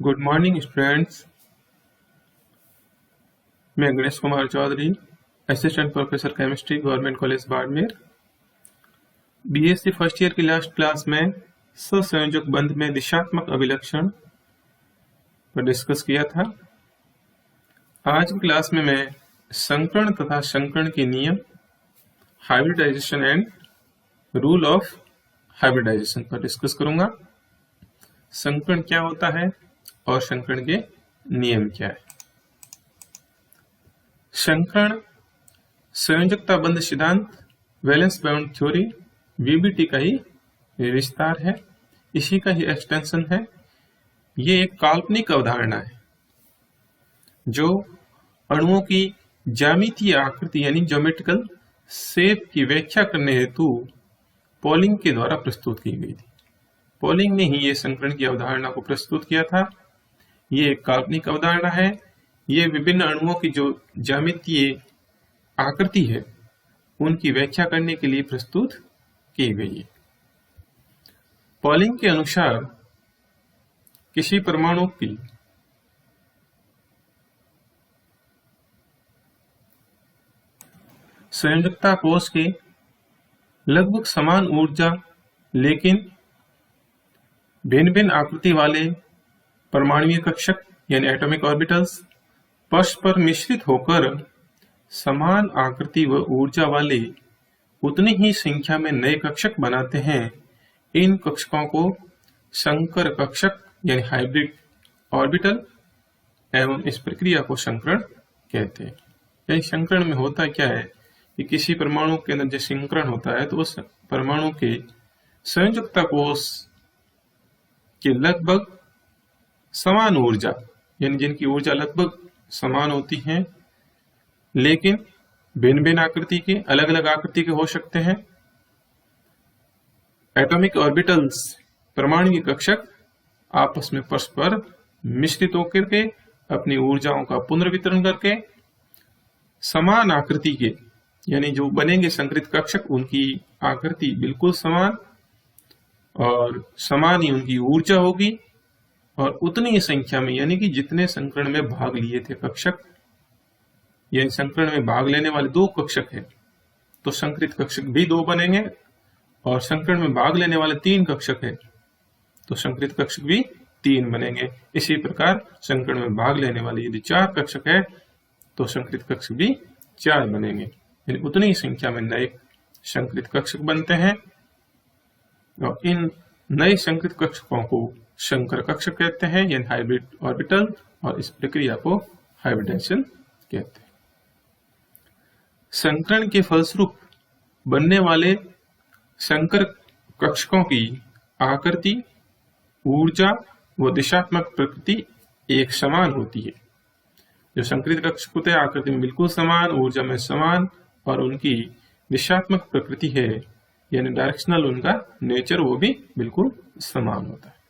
Good morning students. मैं Ganesh Kumar Chaudhary, assistant professor chemistry, government college Barmer. BSc first year की last class में सहसंयोजक बंध में दिशात्मक अभिलक्षण पर डिस्कस किया था। आज की क्लास में मैं संकरण तथा संकरण के नियम, hybridization and rule of hybridization पर डिस्कस करूंगा। संकरण क्या होता है और संकरण के नियम क्या है। संकरण संयोजकता बंध सिद्धांत, वैलेंस बाउंड थ्योरी, वीबीटी का ही विस्तार है, इसी का ही एक्सटेंशन है। ये एक काल्पनिक अवधारणा है जो अणुओं की ज्यामितीय आकृति यानी ज्योमेट्रिकल शेप की व्याख्या करने हेतु पॉलिंग के द्वारा प्रस्तुत की गई थी। पॉलिंग ने ही ये संकरण की अवधारणा को प्रस्तुत किया था। ये एक काल्पनिक अवधारणा है। ये विभिन्न अणुओं की जो ज्यामितीय आकृति है उनकी व्याख्या करने के लिए प्रस्तुत की गई है। पॉलिंग के अनुसार किसी परमाणु की संयोजकता कोश के लगभग समान ऊर्जा लेकिन भिन्न भिन्न आकृति वाले परमाणुीय कक्षक यानी एटॉमिक ऑर्बिटल्स परस्पर मिश्रित होकर समान आकृति व ऊर्जा वाले उतनी ही संख्या में नए कक्षक बनाते हैं। इन कक्षकों को संकर कक्षक यानी हाइब्रिड ऑर्बिटल एवं इस प्रक्रिया को संकरण कहते हैं। यानी संकरण में होता क्या है कि किसी परमाणु के अंदर जो संकरण होता है तो उस परमाणु के संयोजकता कोश के लगभग समान ऊर्जा यानी जिनकी ऊर्जा लगभग समान होती है लेकिन भिन्न भिन्न आकृति के, अलग अलग आकृति के हो सकते हैं। एटॉमिक ऑर्बिटल्स परमाणु कक्षक आपस में परस्पर मिश्रित होकर के अपनी ऊर्जाओं का पुनर्वितरण करके समान आकृति के यानी जो बनेंगे संकरित कक्षक उनकी आकृति बिल्कुल समान और समान ही उनकी ऊर्जा होगी और उतनी ही संख्या में यानी कि जितने संकरण में भाग लिए थे कक्षक, यानी संकरण में भाग लेने वाले दो कक्षक हैं तो संकरित कक्षक भी दो बनेंगे और संकरण में भाग लेने वाले तीन कक्षक हैं तो संकरित कक्षक भी तीन बनेंगे। इसी प्रकार संकरण में भाग लेने वाले यदि चार कक्षक है तो संकरित कक्षक भी चार बनेंगे, यानी उतनी ही संख्या में नए संकरित कक्षक बनते हैं और इन नए संकरित कक्षकों को संकर कक्षक कहते हैं यानी हाइब्रिड ऑर्बिटल, और इस प्रक्रिया को हाइब्रिडाइजेशन कहते हैं। संकरण के फलस्वरूप बनने वाले संकर कक्षकों की आकृति, ऊर्जा व दिशात्मक प्रकृति एक समान होती है। जो संकरित कक्षक होते हैं आकृति में बिल्कुल समान, ऊर्जा में समान और उनकी दिशात्मक प्रकृति है यानी डायरेक्शनल उनका नेचर वो भी बिल्कुल समान होता है।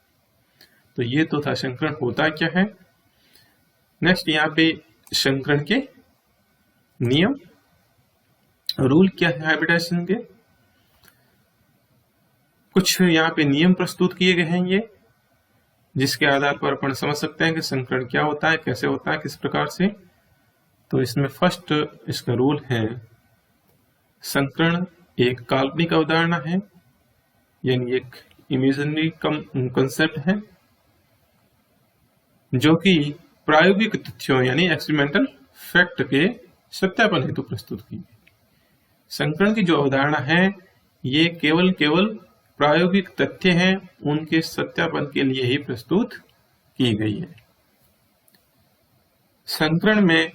तो ये तो था संकरण होता क्या है। नेक्स्ट यहाँ पे संकरण के नियम, रूल क्या है हाइब्रिडाइजेशन के। कुछ यहाँ पे नियम प्रस्तुत किए गए हैं ये जिसके आधार पर अपन समझ सकते हैं कि संकरण क्या होता है, कैसे होता है, किस प्रकार से। तो इसमें फर्स्ट इसका रूल है, संकरण एक काल्पनिक अवधारणा है यानी एक इमेजिनरी कंसेप्ट है जो कि प्रायोगिक तथ्यों यानी एक्सपेरिमेंटल फैक्ट के सत्यापन हेतु प्रस्तुत की गई। संकरण की जो अवधारणा है ये केवल प्रायोगिक तथ्य हैं, उनके सत्यापन के लिए ही प्रस्तुत की गई है। संकरण में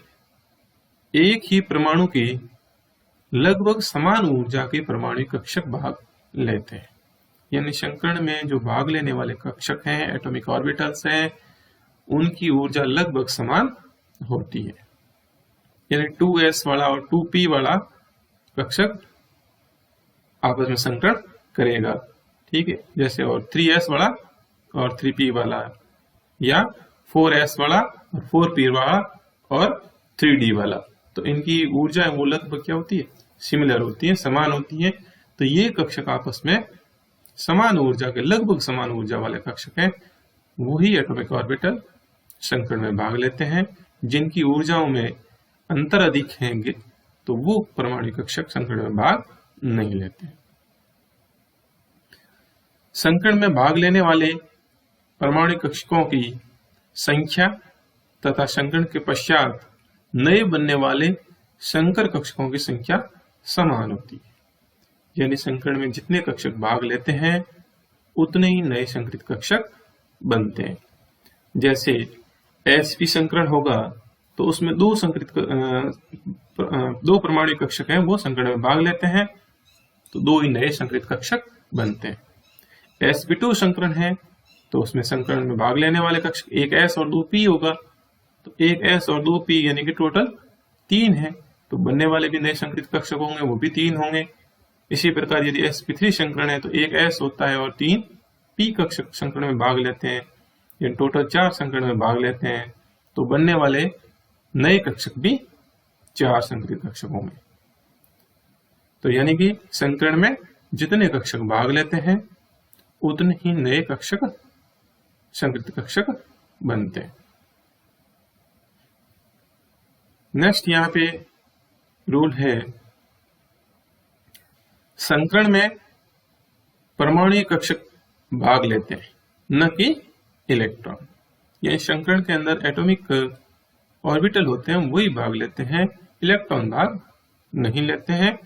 एक ही परमाणु की लगभग समान ऊर्जा के परमाणु कक्षक भाग लेते हैं, यानी संकरण में जो भाग लेने वाले कक्षक हैं, एटॉमिक ऑर्बिटल्स हैं, उनकी ऊर्जा लगभग समान होती है। यानी 2s वाला और 2p वाला कक्षक आपस में संकरण करेगा, ठीक है, जैसे और 3s वाला और 3p वाला या 4s वाला और 4p वाला और 3d वाला, तो इनकी ऊर्जा वो लगभग क्या होती है, सिमिलर होती है, समान होती है। तो ये कक्षक आपस में समान ऊर्जा के, लगभग समान ऊर्जा वाले कक्षक हैं वही एटॉमिक ऑर्बिटल संकरण में भाग लेते हैं। जिनकी ऊर्जाओं में अंतर अधिक है तो वो परमाणु कक्षक संकरण में भाग नहीं लेते। संकरण में भाग लेने वाले परमाणु कक्षकों की संख्या तथा संकरण के पश्चात नए बनने वाले संकर कक्षकों की संख्या समान होती है। यानी संकरण में जितने कक्षक भाग लेते हैं उतने ही नए संकरित कक्षक बनते हैं। जैसे sp संकरण होगा तो उसमें दो परमाणु कक्षक हैं, वो संकरण में भाग लेते हैं तो दो ही नए संकरित कक्षक बनते हैं। sp2 संकरण है तो उसमें संकरण में भाग लेने वाले कक्षक एक s और 2 p होगा, तो एक s और 2 p यानी कि टोटल 3 है, तो बनने वाले भी नए संकरित कक्षक होंगे, वो भी 3 होंगे। इसी प्रकार यदि sp3 संकरण है तो एक s होता है और 3 p कक्षक संकरण में भाग लेते हैं, यानी टोटल 4 संकरण में भाग लेते हैं, तो बनने वाले नए कक्षक भी 4 संकरित कक्षक होंगे। तो यानी कि संकरण में जितने कक्षक भाग लेते हैं उतने ही नए कक्षक संकरित कक्षक बनते हैं। नेक्स्ट यहाँ पे रूल है, संकरण में परमाणु कक्षक भाग लेते हैं न कि इलेक्ट्रॉन। यानी संकरण के अंदर एटॉमिक ऑर्बिटल होते हैं वही भाग लेते हैं, इलेक्ट्रॉन भाग नहीं लेते हैं।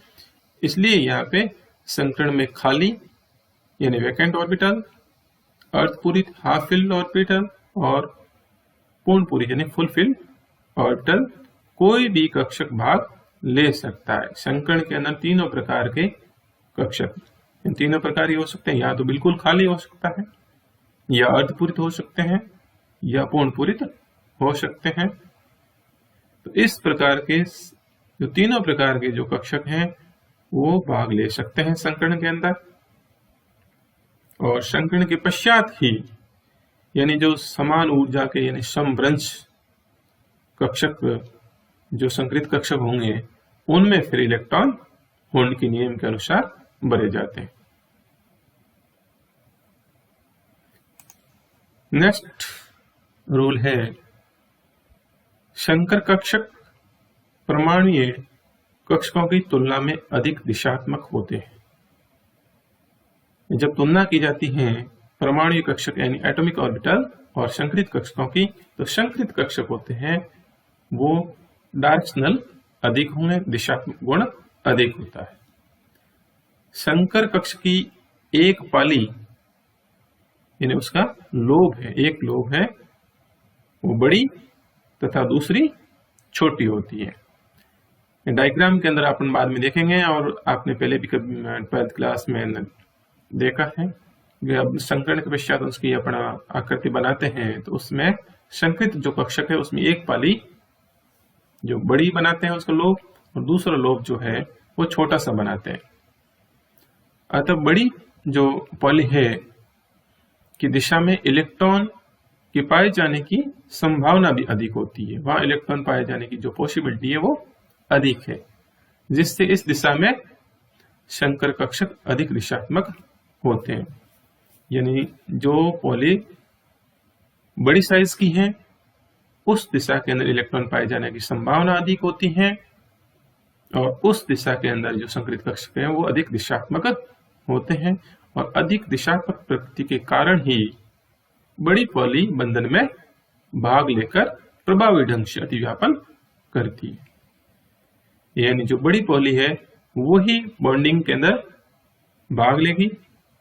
इसलिए यहाँ पे संकरण में खाली यानी वैकेंट ऑर्बिटल, अर्धपूरित हाफ फिल्ड ऑर्बिटल और पूर्ण पूरी यानी फुल फिल्ड ऑर्बिटल कोई भी कक्षक भाग ले सकता है। संकरण के अंदर तीनों प्रकार के कक्षक, इन तीनों प्रकार ही हो सकते हैं, या तो बिल्कुल खाली हो सकता है, या अर्धपूरित हो सकते हैं, या पूर्ण पूरित हो सकते हैं। तो इस प्रकार के जो तीनों प्रकार के जो कक्षक हैं वो भाग ले सकते हैं संकरण के अंदर। और संकरण के पश्चात ही यानी जो समान ऊर्जा के यानी समभ्रंश कक्षक जो संकरित कक्षक होंगे उनमें फिर इलेक्ट्रॉन हॉर्न के नियम के अनुसार भरे जाते हैं। नेक्स्ट रूल है, संकर कक्षक परमाणुीय कक्षकों की तुलना में अधिक दिशात्मक होते हैं। जब तुलना की जाती है परमाणु कक्षक यानी एटॉमिक ऑर्बिटल और संकरित कक्षकों की, तो संकरित कक्षक होते हैं वो डायरेक्शनल अधिक होंगे, दिशात्मक गुण अधिक होता है। संकर कक्ष की एक पाली यानी उसका लोब है, एक लोब है वो बड़ी तथा दूसरी छोटी होती है। डायग्राम के अंदर अपन बाद में देखेंगे और आपने पहले भी कभी 12th क्लास में देखा है कि अब संकरण के पश्चात उसकी अपना आकृति बनाते हैं तो उसमें संकरित जो कक्षक है उसमें एक पाली जो बड़ी बनाते हैं उसका लोब, और दूसरा लोब जो है वो छोटा सा बनाते हैं। अतः बड़ी जो पाली है की दिशा में इलेक्ट्रॉन के पाए जाने की संभावना भी अधिक होती है, वहां इलेक्ट्रॉन पाए जाने की जो पॉसिबिलिटी है वो अधिक है, जिससे इस दिशा में संकर कक्षक अधिक दिशात्मक होते हैं। यानी जो पॉली बड़ी साइज की है उस दिशा के अंदर इलेक्ट्रॉन पाए जाने की संभावना अधिक होती है, और उस दिशा के अंदर जो संकरित कक्षक हैं वो अधिक दिशात्मक होते हैं, और अधिक दिशात्मक प्रकृति के कारण ही बड़ी पॉली बंधन में भाग लेकर प्रभावी ढंग से अतिव्यापन करती है। यानी जो बड़ी पॉली है वो ही बॉन्डिंग के अंदर भाग लेगी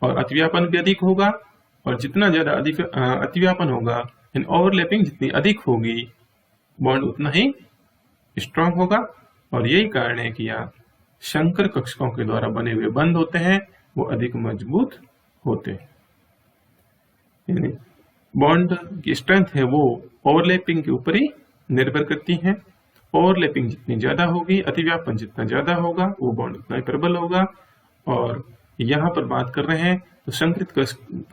और अतिव्यापन भी अधिक होगा, और जितना ज्यादा अतिव्यापन होगा यानी ओवरलैपिंग जितनी अधिक होगी बॉन्ड उतना ही स्ट्रांग होगा। और यही कारण है कि यहाँ संकर कक्षकों के द्वारा बने हुए बंध होते हैं वो अधिक मजबूत होते हैं। यानी बॉन्ड की स्ट्रेंथ है वो ओवरलैपिंग के ऊपर ही निर्भर करती है। ओवरलैपिंग जितनी ज्यादा होगी, अतिव्यापन जितना ज्यादा होगा, वो बॉन्ड उतना ही प्रबल होगा। और यहाँ पर बात कर रहे हैं तो संकरित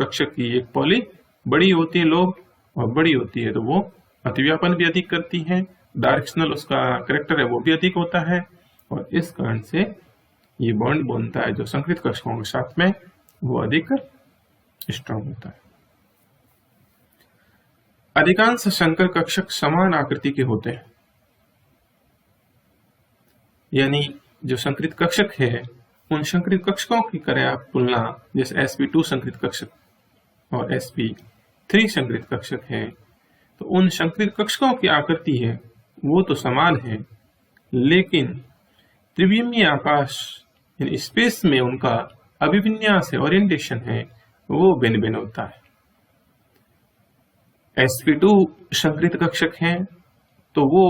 कक्षक की एक पॉली बड़ी होती है लोब, और बड़ी होती है तो वो अतिव्यापन भी अधिक करती है, डायरेक्शनल उसका कैरेक्टर है वो भी अधिक होता है, और इस कारण से ये बॉन्ड बनता है जो संकरित कक्षकों के साथ में वो अधिक स्ट्रांग होता है। अधिकांश संकर कक्षक समान आकृति के होते हैं, यानी जो संकरित कक्षक है उन संकरित कक्षकों की करें आप तुलना, जैसे sp2 संकरित कक्षक और sp3 संकरित कक्षक है, तो उन संकरित कक्षकों की आकृति है वो तो समान है, लेकिन त्रिविमीय आकाश यानी स्पेस में उनका अभिविन्यास है, ओरिएंटेशन है, वो भिन्न भिन्न होता है। sp2 संकरित कक्षक हैं तो वो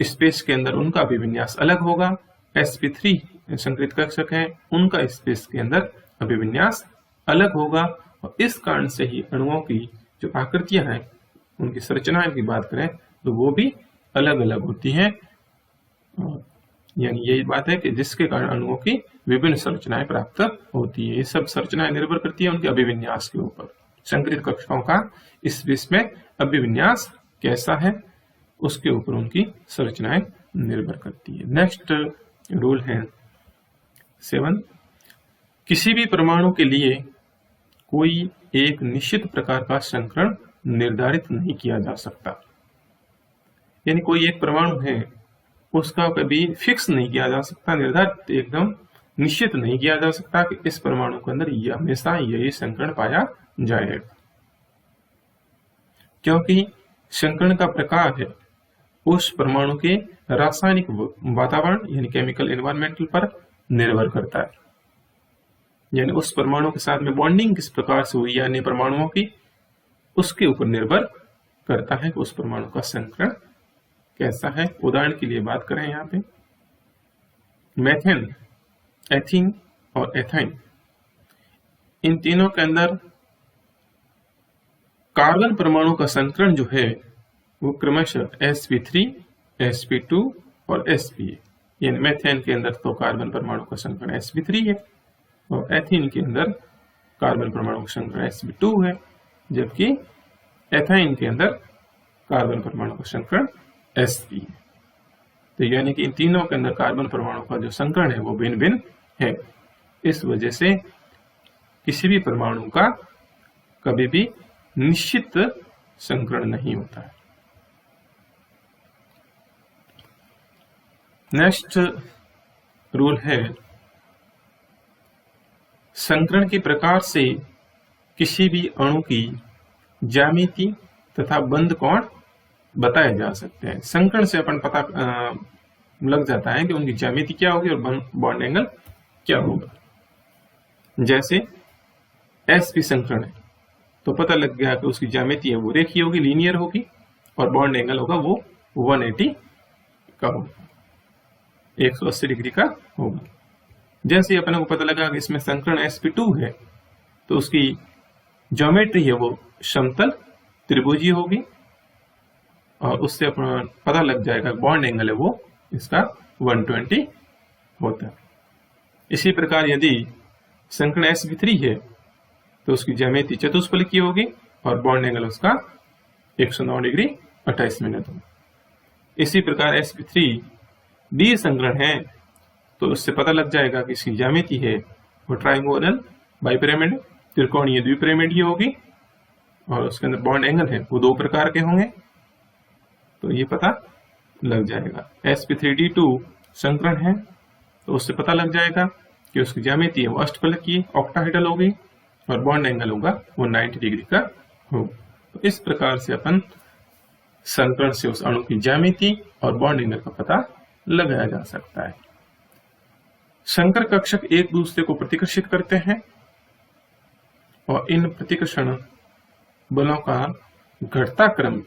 स्पेस के अंदर उनका अभिविन्यास अलग होगा, sp3 संकरित कक्षक हैं उनका स्पेस के अंदर अभिविन्यास अलग होगा, और इस कारण से ही अणुओं की जो आकृतियां हैं उनकी संरचनाएं की बात करें तो वो भी अलग अलग होती हैं। यानी यही बात है कि जिसके कारण अणुओं की विभिन्न संरचनाएं प्राप्त होती है। ये सब संरचनाएं निर्भर करती है उनके अभिविन्यास के ऊपर। संकरित कक्षकों का इस विश्व में अभिविन्यास कैसा है उसके ऊपर उनकी संरचनाएं निर्भर करती है। नेक्स्ट रूल है 7, किसी भी परमाणु के लिए कोई एक निश्चित प्रकार का संकरण निर्धारित नहीं किया जा सकता। यानी कोई एक परमाणु है उसका कभी फिक्स नहीं किया जा सकता, निर्धारित एकदम निश्चित नहीं किया जा सकता कि इस परमाणु के अंदर यह हमेशा यही संकरण पाया जाएगा, क्योंकि संकरण का प्रकार है उस परमाणु के रासायनिक वातावरण यानी केमिकल एनवायरमेंटल पर निर्भर करता है। यानी उस परमाणु के साथ में बॉन्डिंग किस प्रकार से हुई यानी परमाणुओं की, उसके ऊपर निर्भर करता है कि उस परमाणु का संकरण कैसा है। उदाहरण के लिए बात करें यहाँ पे मेथेन, एथीन और एथाइन, इन तीनों के अंदर कार्बन परमाणु का संकरण जो है वो क्रमशः sp3, sp2 और sp है। यानी मेथेन के अंदर तो कार्बन परमाणु का संकरण sp3 है और एथीन के अंदर कार्बन परमाणु का संकरण sp2 है, जबकि एथाइन के अंदर कार्बन परमाणु का संकरण sp है। तो यानी कि इन तीनों के अंदर कार्बन परमाणु का जो संकरण है वो भिन्न भिन्न है। इस वजह से किसी भी परमाणु का कभी भी निश्चित संकरण नहीं होता है। नेक्स्ट रूल है संकरण के प्रकार से किसी भी अणु की ज्यामिति तथा बंध कोण बताए जा सकते हैं। संकरण से अपन पता लग जाता है कि उनकी ज्यामिति क्या होगी और बॉन्ड एंगल क्या होगा। जैसे sp संकरण है तो पता लग गया कि उसकी ज्यामिति है वो रेखीय होगी, लीनियर होगी, और बॉन्ड एंगल होगा वो 180 का होगा, 180 डिग्री का होगा। जैसे ही अपने को पता लगा कि इसमें संकरण sp2 है तो उसकी ज्योमेट्री है वो समतल त्रिभुजीय होगी, और उससे अपना पता लग जाएगा बॉन्ड एंगल है वो इसका 120 होता है। इसी प्रकार यदि संकरण sp3 है तो उसकी ज्यामिति चतुष्फलकीय होगी और बॉन्ड एंगल उसका 109 डिग्री 28 मिनट होगा। इसी प्रकार sp3d संकरण है तो उससे पता लग जाएगा कि इसकी ज्यामिति है वो ट्राइंगोनल बाइपिरामिड त्रिकोणीय द्विपिरामिडीय होगी, और उसके अंदर बॉन्ड एंगल है वो 2 प्रकार के होंगे, तो ये पता लग जाएगा। sp3d2 संकरण है तो उससे पता लग जाएगा कि उसकी ज्यामिति है वो अष्टफलकीय ऑक्टाहेड्रल होगी और बॉन्ड एंगल होगा वो 90 डिग्री का होगा। तो इस प्रकार से अपन संकरण से उस अणु की ज्यामिति और बॉन्ड एंगल का पता लगाया जा सकता है। संकर कक्षक एक दूसरे को प्रतिकर्षित करते हैं और इन प्रतिकर्षण बलों का घटता क्रम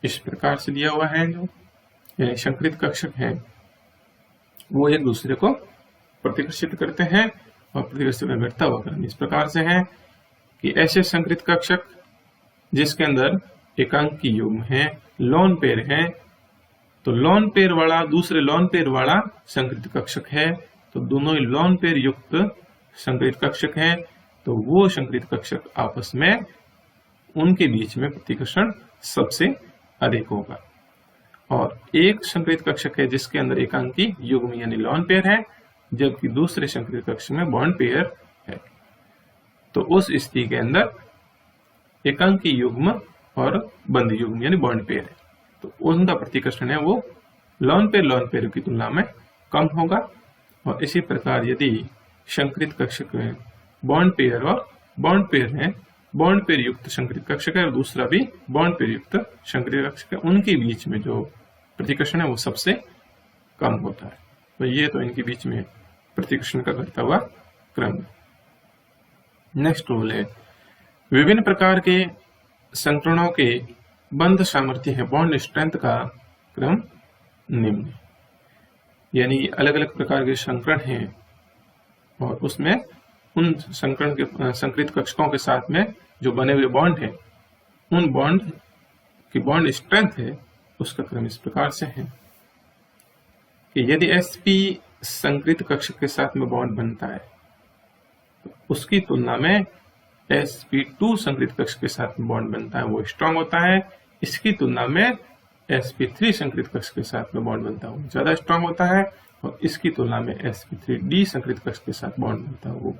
इस प्रकार से दिया हुआ है। जो यानी संकरित कक्षक हैं वो एक दूसरे को प्रतिकर्षित करते हैं और प्रतिकर्षण में घटता हुआ क्रम इस प्रकार से है कि ऐसे संकरित कक्षक जिसके अंदर एकांकी युग्म है, लोन पेयर है, तो लोन पेयर वाला दूसरे लोन पेयर वाला संकरित कक्षक है, तो दोनों ही लोन पेयर युक्त संकरित कक्षक है, तो वो संकरित कक्षक आपस में उनके बीच में प्रतिकर्षण सबसे अधिक होगा। और एक संकरित कक्षक है जिसके अंदर एकांकी युग्म यानी लोन पेयर है, जबकि दूसरे संकरित कक्षक में बॉन्ड पेयर है, तो उस स्थिति के अंदर एकांकी युग्म और बंद युग्म यानी बॉन्ड पेयर है, तो उनका प्रतिकर्षण है वो लॉन पेयर की तुलना में कम होगा। और इसी प्रकार यदि संकरित कक्षक में बॉन्ड पेयर और बॉन्ड पेयर है, बॉन्ड पेयर युक्त संकरित कक्षक है और दूसरा भी बॉन्ड पेयर युक्त संकरित कक्षक है, उनके बीच में जो प्रतिकर्षण है वो सबसे कम होता है। तो ये तो इनके बीच में प्रतिकर्षण का घटता हुआ क्रम है। नेक्स्ट रूल है विभिन्न प्रकार के संकरणों के बंध सामर्थ्य है बॉन्ड स्ट्रेंथ का क्रम निम्न, यानी अलग अलग प्रकार के संकरण हैं और उसमें उन संकरण के संकरित कक्षकों के साथ में जो बने हुए बॉन्ड है, उन बॉन्ड की बॉन्ड स्ट्रेंथ है उसका क्रम इस प्रकार से है कि यदि sp संकरित कक्षक के साथ में बॉन्ड बनता है तो उसकी तुलना में sp2 संकरित कक्षक के साथ में बॉन्ड बनता है वो स्ट्रांग होता है। इसकी तुलना में sp3 संकरित कक्षक के साथ में बॉन्ड बनता है वो ज्यादा स्ट्रांग होता है, और इसकी तुलना में sp3d संकरित कक्षक के साथ बॉन्ड बनता है वो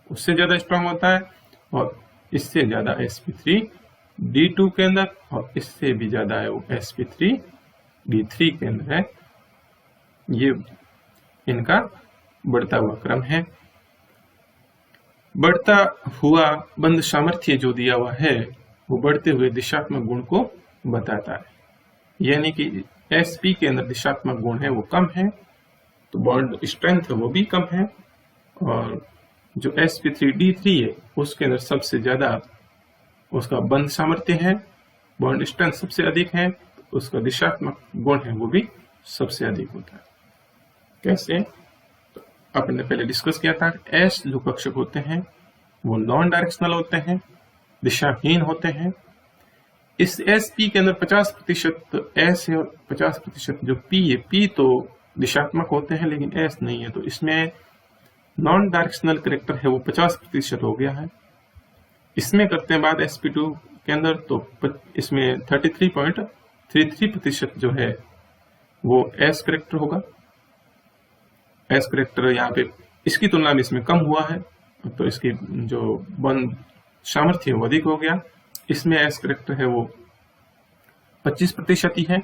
उससे ज्यादा स्ट्रांग होता है, और इससे ज्यादा sp3d2 के अंदर, और इससे भी ज्यादा है वो sp3d3 के अंदर है। ये इनका बढ़ता हुआ क्रम है। बढ़ता हुआ बंध सामर्थ्य जो दिया हुआ है वो बढ़ते हुए दिशात्मक गुण को बताता है, यानी कि sp के अंदर दिशात्मक गुण है वो कम है तो बॉन्ड स्ट्रेंथ है वो भी कम है, और जो sp3d3 है उसके अंदर सबसे ज्यादा उसका बंध सामर्थ्य है, बॉन्ड स्ट्रेंथ सबसे अधिक है, तो उसका दिशात्मक गुण है वो भी सबसे अधिक होता है। कैसे? तो आपने पहले डिस्कस किया था s जो कक्षक होते हैं वो नॉन डायरेक्शनल होते हैं, दिशाहीन होते हैं। इस sp के अंदर 50% s है और 50% जो p है, p तो दिशात्मक होते हैं लेकिन s नहीं है, तो इसमें नॉन डायरेक्शनल कैरेक्टर है वो 50% हो गया है। इसमें करते हैं बात sp2 के अंदर, तो इसमें 33.33% जो है वो s कैरेक्टर होगा। s कैरेक्टर यहाँ पे इसकी तुलना में इसमें कम हुआ है, तो इसकी जो बंध सामर्थ्य वो अधिक हो गया। इसमें s कैरेक्टर है वो 25% ही है,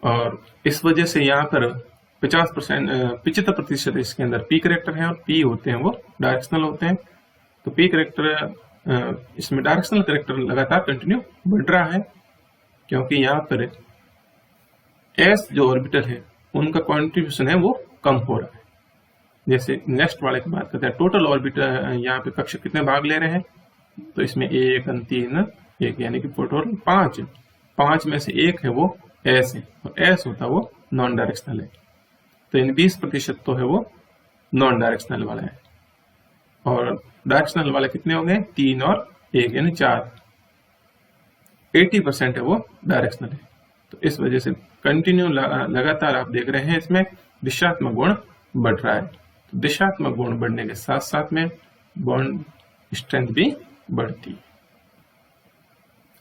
और इस वजह से यहाँ पर 75% इसके अंदर p कैरेक्टर है, और p होते हैं वो डायरेक्शनल होते हैं। तो p कैरेक्टर इसमें डायरेक्शनल कैरेक्टर लगातार कंटिन्यू बढ़ रहा है, क्योंकि यहाँ पर s जो ऑर्बिटल है उनका कॉन्ट्रीब्यूशन है वो कम हो रहा है। जैसे नेक्स्ट वाले की बात करते हैं, टोटल ऑर्बिटल यहाँ पे कक्षक कितने भाग ले रहे हैं, तो इसमें 1 3 1 यानी कि टोटल 5 में से 1 है वो s है, और s होता है वो नॉन डायरेक्शनल है, तो इन 20% तो है वो नॉन डायरेक्शनल वाला है, और डायरेक्शनल वाले कितने हो गए 3 और 1 यानी 4, 80% है वो डायरेक्शनल है। तो इस वजह से कंटिन्यू लगातार आप देख रहे हैं इसमें दिशात्मक गुण बढ़ रहा है। तो दिशात्मक गुण बढ़ने के साथ साथ में बॉन्ड स्ट्रेंथ भी बढ़ती है।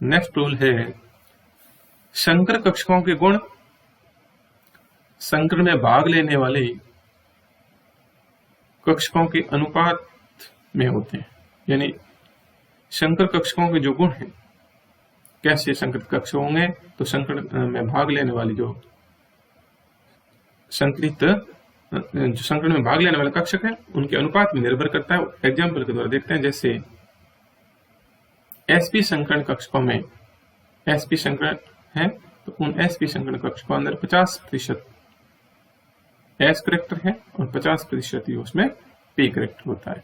नेक्स्ट रूल है संकर कक्षकों के गुण संकर में भाग लेने वाले कक्षकों के अनुपात में होते हैं, यानी संकर कक्षकों के जो गुण हैं कैसे संकरित कक्षक होंगे, तो संकर में भाग लेने वाले जो संकरण में भाग लेने वाले कक्षक है उनके अनुपात में निर्भर करता है। एग्जाम्पल के द्वारा देखते हैं, जैसे sp संकरण कक्षकों में sp संकरण है तो उन sp संकरण कक्षकों अंदर 50% s कैरेक्टर है और 50% ही उसमें p कैरेक्टर होता है।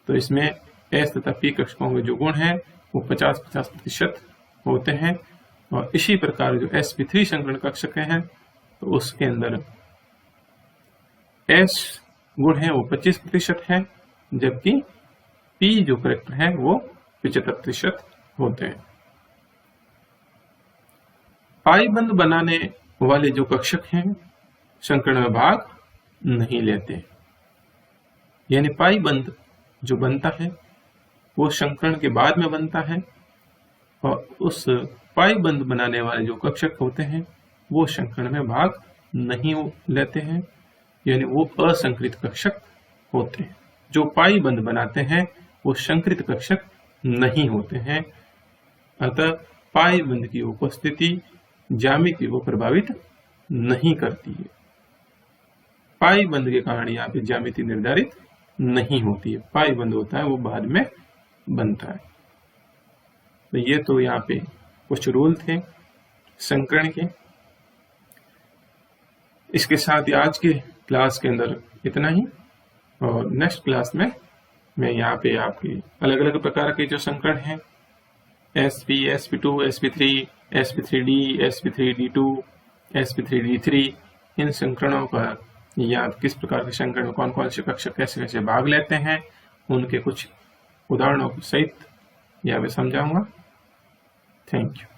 तो इसमें s तथा p कक्षकों के जो गुण हैं वो 50-50% होते हैं, और इसी प्रकार जो sp3 संकरण कक्षक हैं तो उसके अंदर s गुण है वो 25% है, जबकि p जो कैरेक्टर है वो 75% होते हैं। पाई बंध बनाने वाले जो कक्षक हैं संकरण में भाग नहीं लेते, यानी पाई बंध जो बनता है वो संकरण के बाद में बनता है, और उस पाई बंध बनाने वाले जो कक्षक होते हैं वो संकरण में भाग नहीं लेते हैं, यानी वो असंकृत कक्षक होते हैं। जो पाई बंध बनाते हैं वो संकृत कक्षक नहीं होते हैं, अतः पाई बंध की उपस्थिति ज्यामिति को प्रभावित नहीं करती है। पाई बंध के कारण यहाँ पे ज्यामिति निर्धारित नहीं होती है। पाई बंध होता है वो बाद में बनता है। तो ये तो यहाँ पे कुछ रूल थे संकरण के। इसके साथ ही आज के क्लास के अंदर इतना ही, और नेक्स्ट क्लास में मैं यहाँ पे आपके अलग अलग प्रकार के जो संकरण हैं SP, SP2, SP3, SP3D, SP3D2, SP3D3, इन संकरणों का या किस प्रकार के संकरण कौन कौन से कक्षक कैसे कैसे भाग लेते हैं उनके कुछ उदाहरणों सहित यहाँ पे समझाऊंगा। Thank you.